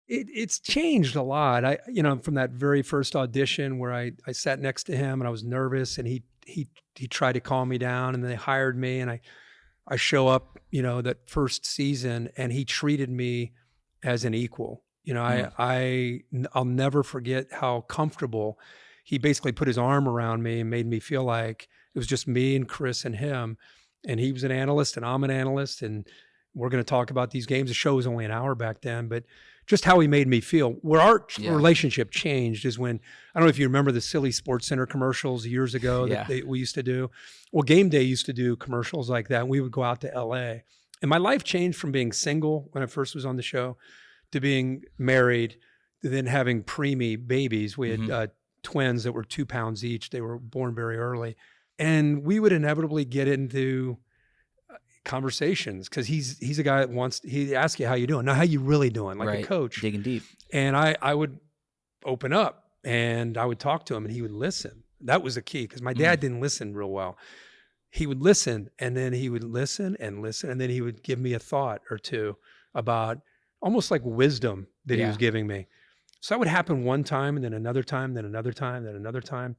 It's changed a lot. From that very first audition where I sat next to him and I was nervous, and he tried to calm me down, and then they hired me, and I show up, that first season, and he treated me as an equal. Mm. I'll never forget how comfortable he basically put his arm around me and made me feel like it was just me and Chris and him. And he was an analyst and I'm an analyst, and we're going to talk about these games. The show was only an hour back then, but just how he made me feel. Where our relationship changed is when, I don't know if you remember the silly Sports Center commercials years ago that we used to do. Well, Game Day used to do commercials like that. And we would go out to LA. And my life changed from being single when I first was on the show to being married, to then having preemie babies. We had twins that were 2 pounds each. They were born very early. And we would inevitably get into conversations because he's a guy that he asks you how you doing. Now, how you really doing? Like a coach. Digging deep. And I would open up and I would talk to him and he would listen. That was the key because my dad didn't listen real well. He would listen and then he would listen and listen. And then he would give me a thought or two about almost like wisdom that he was giving me. So that would happen one time and then another time, then another time, then another time.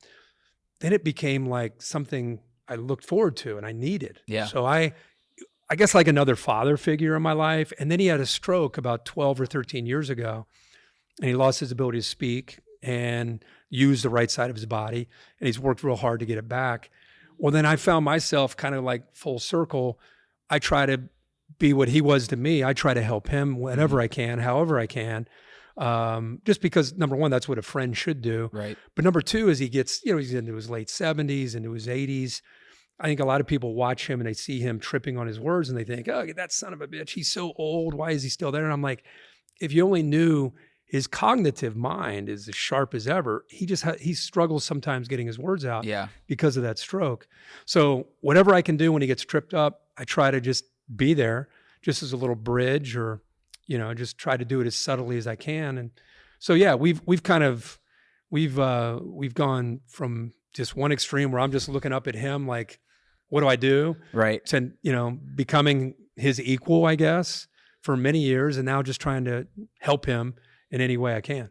Then it became like something I looked forward to and I needed. Yeah. So I guess like another father figure in my life. And then he had a stroke about 12 or 13 years ago, and he lost his ability to speak and use the right side of his body. And he's worked real hard to get it back. Well, then I found myself kind of like full circle. I try to be what he was to me. I try to help him whenever I can, however I can. Just because number one, that's what a friend should do. Right. But number two is he gets, he's into his late 70s, into his 80s. I think a lot of people watch him and they see him tripping on his words and they think, oh, that son of a bitch, he's so old. Why is he still there? And I'm like, if you only knew his cognitive mind is as sharp as ever, he struggles sometimes getting his words out because of that stroke. So whatever I can do when he gets tripped up, I try to just be there just as a little bridge or, just try to do it as subtly as I can. And so, we've gone from just one extreme where I'm just looking up at him like, what do I do? Right. To, becoming his equal, I guess, for many years, and now just trying to help him in any way I can.